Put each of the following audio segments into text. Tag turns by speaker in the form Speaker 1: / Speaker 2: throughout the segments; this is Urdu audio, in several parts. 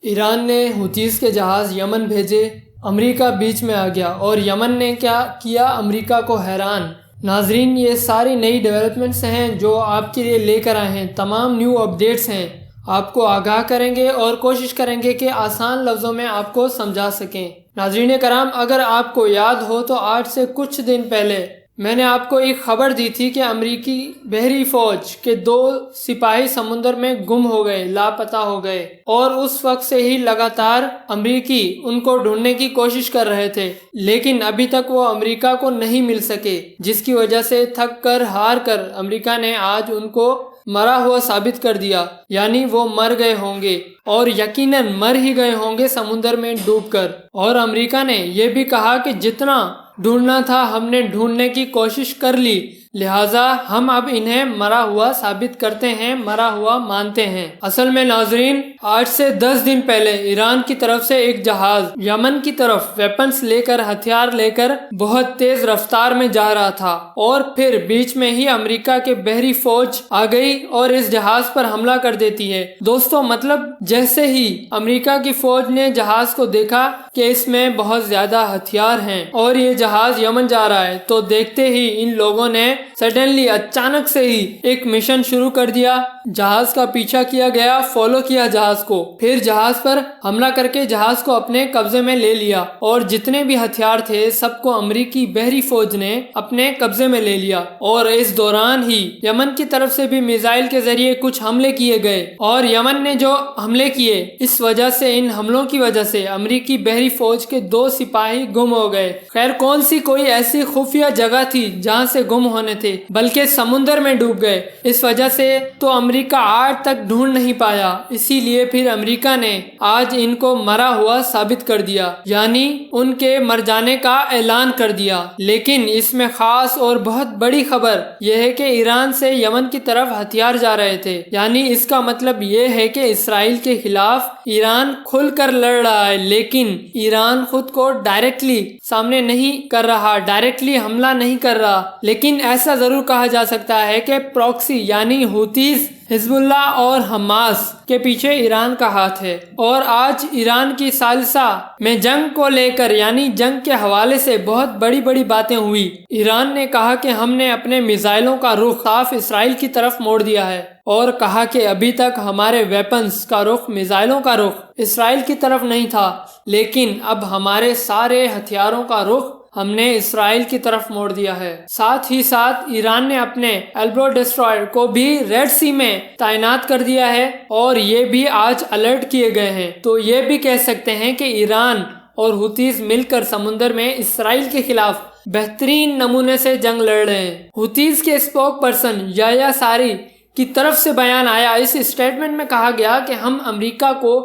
Speaker 1: ایران نے حوثیز کے جہاز یمن بھیجے، امریکہ بیچ میں آ گیا اور یمن نے کیا کیا امریکہ کو حیران۔ ناظرین، یہ ساری نئی ڈیولپمنٹس ہیں جو آپ کے لیے لے کر آئے ہیں، تمام نیو اپڈیٹس ہیں، آپ کو آگاہ کریں گے اور کوشش کریں گے کہ آسان لفظوں میں آپ کو سمجھا سکیں۔ ناظرین کرام، اگر آپ کو یاد ہو تو آج سے کچھ دن پہلے میں نے آپ کو ایک خبر دی تھی کہ امریکی بحری فوج کے 2 سپاہی سمندر میں گم ہو گئے، لاپتہ ہو گئے، اور اس وقت سے ہی لگاتار امریکی ان کو ڈھونڈنے کی کوشش کر رہے تھے، لیکن ابھی تک وہ امریکہ کو نہیں مل سکے، جس کی وجہ سے تھک کر ہار کر امریکہ نے آج ان کو مرا ہوا ثابت کر دیا، یعنی وہ مر گئے ہوں گے، اور یقیناً مر ہی گئے ہوں گے سمندر میں ڈوب کر۔ اور امریکہ نے یہ بھی کہا کہ جتنا ڈھونڈنا تھا ہم نے ڈھونڈنے کی کوشش کر لی، لہٰذا ہم اب انہیں مرا ہوا ثابت کرتے ہیں، مرا ہوا مانتے ہیں۔ اصل میں ناظرین، آج سے 10 دن پہلے ایران کی طرف سے ایک جہاز یمن کی طرف ویپنز لے کر، ہتھیار لے کر بہت تیز رفتار میں جا رہا تھا، اور پھر بیچ میں ہی امریکہ کے بحری فوج آ گئی اور اس جہاز پر حملہ کر دیتی ہے۔ دوستو، مطلب جیسے ہی امریکہ کی فوج نے جہاز کو دیکھا کہ اس میں بہت زیادہ ہتھیار ہیں اور یہ جہاز یمن جا رہا ہے، تو دیکھتے ہی ان لوگوں نے سڈنلی اچانک سے ہی ایک مشن شروع کر دیا۔ جہاز کا پیچھا کیا گیا، فالو کیا جہاز کو، پھر جہاز پر حملہ کر کے جہاز کو اپنے قبضے میں لے لیا، اور جتنے بھی ہتھیار تھے سب کو امریکی بحری فوج نے اپنے قبضے میں لے لیا۔ اور اس دوران ہی یمن کی طرف سے بھی میزائل کے ذریعے کچھ حملے کیے گئے، اور یمن نے جو حملے کیے، اس وجہ سے، ان حملوں کی وجہ سے امریکی بحری فوج کے 2 سپاہی گم ہو گئے۔ خیر، کون سی کوئی ایسی خفیہ جگہ تھی جہاں سے گم ہونے تھے، بلکہ سمندر میں ڈوب گئے۔ اس وجہ سے تو امریکہ آج تک ڈھونڈ نہیں پایا، اسی لیے پھر امریکہ نے آج ان کو مرا ہوا ثابت کر دیا، یعنی ان کے مر جانے کا اعلان کر دیا۔ لیکن اس میں خاص اور بہت بڑی خبر یہ ہے کہ ایران سے یمن کی طرف ہتھیار جا رہے تھے، یعنی اس کا مطلب یہ ہے کہ اسرائیل کے خلاف ایران کھل کر لڑ رہا ہے، لیکن ایران خود کو ڈائریکٹلی سامنے نہیں کر رہا، ڈائریکٹلی حملہ نہیں کر رہا، لیکن ایسا ضرور کہا جا سکتا ہے کہ پراکسی یعنی حوثیز، حزب اللہ اور حماس کے پیچھے ایران کا ہاتھ ہے۔ اور آج ایران کی ثالثہ میں جنگ کو لے کر، یعنی جنگ کے حوالے سے بہت بڑی بڑی باتیں ہوئی۔ ایران نے کہا کہ ہم نے اپنے میزائلوں کا رخ صاف اسرائیل کی طرف موڑ دیا ہے، اور کہا کہ ابھی تک ہمارے ویپنز کا رخ، میزائلوں کا رخ اسرائیل کی طرف نہیں تھا، لیکن اب ہمارے سارے ہتھیاروں کا رخ ہم نے اسرائیل کی طرف موڑ دیا ہے۔ ساتھ ہی ساتھ ایران نے اپنے ایلبرو ڈسٹرائر کو بھی ریڈ سی میں تعینات کر دیا ہے، اور یہ بھی آج الرٹ کیے گئے ہیں۔ تو یہ بھی کہہ سکتے ہیں کہ ایران اور حوثیز مل کر سمندر میں اسرائیل کے خلاف بہترین نمونے سے جنگ لڑ رہے ہیں۔ حوثیز کے اسپوک پرسن یحییٰ ساری کی طرف سے بیان آیا، اس اسٹیٹمنٹ میں کہا گیا کہ ہم امریکہ کو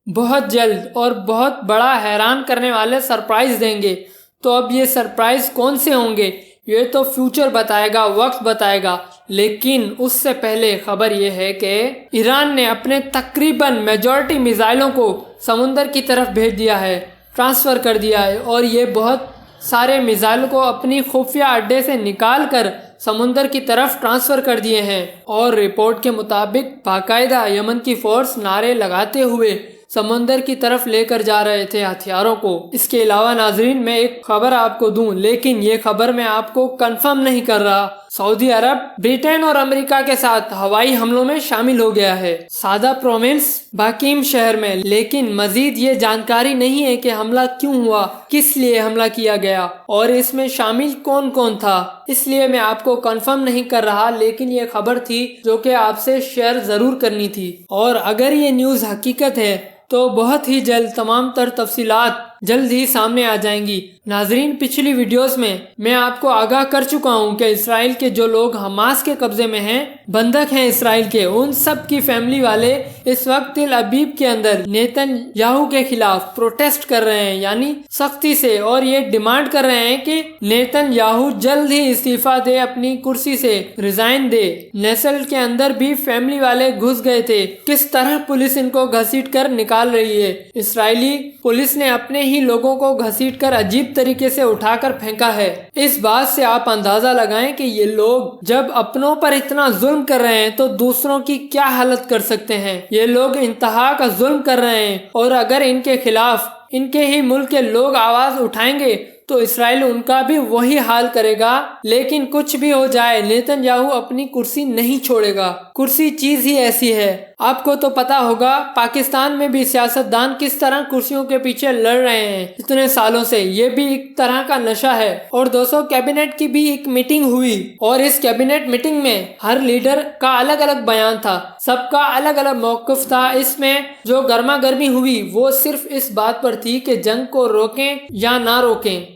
Speaker 1: بہت جلد اور بہت بڑا حیران کرنے والے سرپرائز دیں گے۔ تو اب یہ سرپرائز کون سے ہوں گے یہ تو فیوچر بتائے گا، وقت بتائے گا، لیکن اس سے پہلے خبر یہ ہے کہ ایران نے اپنے تقریباً میجورٹی میزائلوں کو سمندر کی طرف بھیج دیا ہے، ٹرانسفر کر دیا ہے، اور یہ بہت سارے میزائل کو اپنی خفیہ اڈے سے نکال کر سمندر کی طرف ٹرانسفر کر دیے ہیں۔ اور رپورٹ کے مطابق باقاعدہ یمن کی فورس نعرے لگاتے ہوئے سمندر کی طرف لے کر جا رہے تھے ہتھیاروں کو۔ اس کے علاوہ ناظرین، میں ایک خبر آپ کو دوں، لیکن یہ خبر میں آپ کو کنفرم نہیں کر رہا، سعودی عرب برٹین اور امریکہ کے ساتھ ہوائی حملوں میں شامل ہو گیا ہے سادہ پروونس باکیم شہر میں، لیکن مزید یہ جانکاری نہیں ہے کہ حملہ کیوں ہوا، کس لیے حملہ کیا گیا، اور اس میں شامل کون کون تھا، اس لیے میں آپ کو کنفرم نہیں کر رہا، لیکن یہ خبر تھی جو کہ آپ سے شیئر ضرور کرنی تھی۔ اور اگر یہ نیوز حقیقت ہے تو بہت ہی جلد تمام تر تفصیلات جلد ہی سامنے آ جائیں گی۔ ناظرین، پچھلی ویڈیوز میں آپ کو آگاہ کر چکا ہوں کہ اسرائیل کے جو لوگ حماس کے قبضے میں ہیں، بندک ہیں اسرائیل کے، ان سب کی فیملی والے اس وقت تل ابیب کے اندر نیتن یاہو کے خلاف پروٹیسٹ کر رہے ہیں، یعنی سختی سے، اور یہ ڈیمانڈ کر رہے ہیں کہ نیتن یاہو جلد ہی استعفیٰ دے، اپنی کرسی سے ریزائن دے۔ نیسل کے اندر بھی فیملی والے گھس گئے تھے، کس طرح پولیس ان کو گھسیٹ کر نکال رہی ہے۔ اسرائیلی پولیس نے اپنے ہی لوگوں کو گھسیٹ کر عجیب طریقے سے اٹھا کر پھینکا ہے۔ اس بات سے آپ اندازہ لگائیں کہ یہ لوگ جب اپنوں پر اتنا ظلم کر رہے ہیں تو دوسروں کی کیا حالت کر سکتے ہیں۔ یہ لوگ انتہا کا ظلم کر رہے ہیں، اور اگر ان کے خلاف ان کے ہی ملک کے لوگ آواز اٹھائیں گے تو اسرائیل ان کا بھی وہی حال کرے گا۔ لیکن کچھ بھی ہو جائے، نیتن یاہو اپنی کرسی نہیں چھوڑے گا۔ کرسی چیز ہی ایسی ہے۔ آپ کو تو پتا ہوگا پاکستان میں بھی سیاستدان کس طرح کرسیوں کے پیچھے لڑ رہے ہیں اتنے سالوں سے، یہ بھی ایک طرح کا نشہ ہے۔ اور دوستو، کیبنٹ کی بھی ایک میٹنگ ہوئی، اور اس کیبنٹ میٹنگ میں ہر لیڈر کا الگ الگ بیان تھا، سب کا الگ الگ موقف تھا۔ اس میں جو گرما گرمی ہوئی وہ صرف اس بات پر تھی کہ جنگ کو روکیں یا نہ روکیں،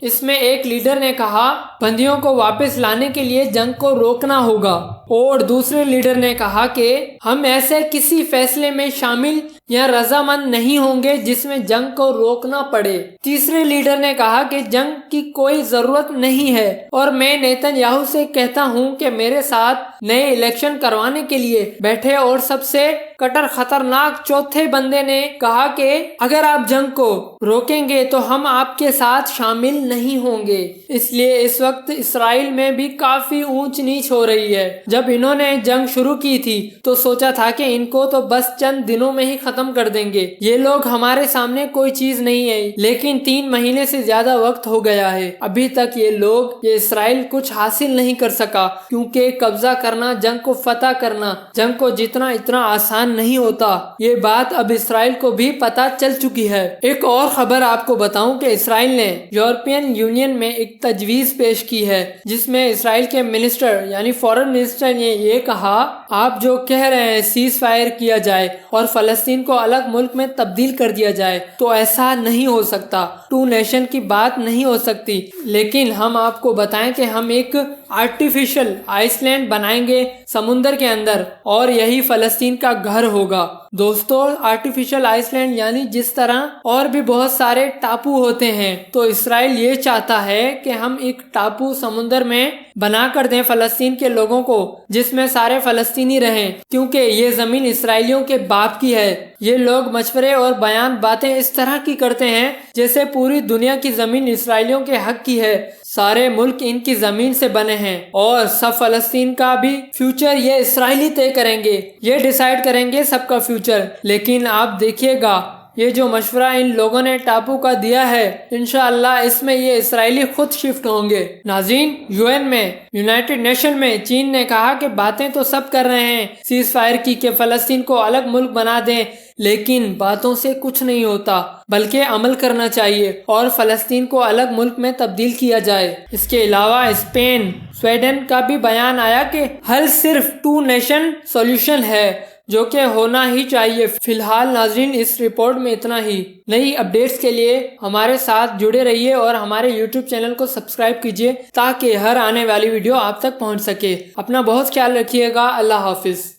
Speaker 1: اس میں ایک لیڈر نے کہا بندیوں کو واپس لانے کے لیے جنگ کو روکنا ہوگا، اور دوسرے لیڈر نے کہا کہ ہم ایسے کسی فیصلے میں شامل یا رضامند نہیں ہوں گے جس میں جنگ کو روکنا پڑے۔ تیسرے لیڈر نے کہا کہ جنگ کی کوئی ضرورت نہیں ہے، اور میں نیتن یاہو سے کہتا ہوں کہ میرے ساتھ نئے الیکشن کروانے کے لیے بیٹھے۔ اور سب سے کٹر خطرناک چوتھے بندے نے کہا کہ اگر آپ جنگ کو روکیں گے تو ہم آپ کے ساتھ شامل نہیں ہوں گے۔ اس لیے اس وقت اسرائیل میں بھی کافی اونچ نیچ ہو رہی ہے۔ جب انہوں نے جنگ شروع کی تھی تو سوچا تھا کہ ان کو تو بس چند دنوں میں ہی ختم کر دیں گے، یہ لوگ ہمارے سامنے کوئی چیز نہیں ہے۔ لیکن 3 مہینے سے زیادہ وقت ہو گیا ہے، ابھی تک یہ اسرائیل کچھ حاصل نہیں کر سکا، کیونکہ قبضہ کرنا، جنگ کو فتح کرنا، جنگ کو جیتنا اتنا آسان نہیں ہوتا۔ یہ بات اب اسرائیل کو بھی پتا چل چکی ہے۔ ایک اور خبر آپ کو بتاؤں کہ اسرائیل نے یورپین یونین میں ایک تجویز پیش کی ہے، جس میں اسرائیل کے منسٹر یعنی فارن منسٹر نے یہ کہا، آپ جو کہہ رہے ہیں سیز فائر کیا جائے اور فلسطین کو الگ ملک میں تبدیل کر دیا جائے، تو ایسا نہیں ہو سکتا، 2 نیشن کی بات نہیں ہو سکتی۔ لیکن ہم آپ کو بتائیں کہ ہم ایک آرٹیفیشل آئس لینڈ بنائیں گے سمندر کے اندر، اور یہی فلسطین کا گھر ہوگا۔ دوستو، آرٹیفیشل آئس لینڈ یعنی جس طرح اور بھی بہت سارے ٹاپو ہوتے ہیں، تو اسرائیل یہ چاہتا ہے کہ ہم ایک ٹاپو سمندر میں بنا کر دیں فلسطین کے لوگوں کو، جس میں سارے فلسطینی رہیں، کیونکہ یہ زمین اسرائیلیوں کے باپ کی ہے۔ یہ لوگ مشورے اور بیان باتیں اس طرح کی کرتے ہیں جیسے پوری دنیا کی زمین اسرائیلیوں کے حق کی ہے، سارے ملک ان کی زمین سے بنے ہیں، اور سب فلسطین کا بھی فیوچر یہ اسرائیلی طے کریں گے، یہ ڈیسائیڈ کریں گے سب کا فیوچر۔ لیکن آپ دیکھیے گا، یہ جو مشورہ ان لوگوں نے ٹاپو کا دیا ہے، انشاءاللہ اس میں یہ اسرائیلی خود شفٹ ہوں گے۔ ناظرین، UN میں، یونائٹڈ نیشن میں چین نے کہا کہ باتیں تو سب کر رہے ہیں سیز فائر کی، کہ فلسطین کو الگ ملک بنا دیں، لیکن باتوں سے کچھ نہیں ہوتا، بلکہ عمل کرنا چاہیے اور فلسطین کو الگ ملک میں تبدیل کیا جائے۔ اس کے علاوہ اسپین، سویڈن کا بھی بیان آیا کہ حل صرف 2 نیشن سولوشن ہے، جو کہ ہونا ہی چاہیے۔ فی الحال ناظرین، اس رپورٹ میں اتنا ہی۔ نئی اپڈیٹس کے لیے ہمارے ساتھ جڑے رہیے اور ہمارے YouTube چینل کو سبسکرائب کیجیے تاکہ ہر آنے والی ویڈیو آپ تک پہنچ سکے۔ اپنا بہت خیال رکھیے گا۔ اللہ حافظ۔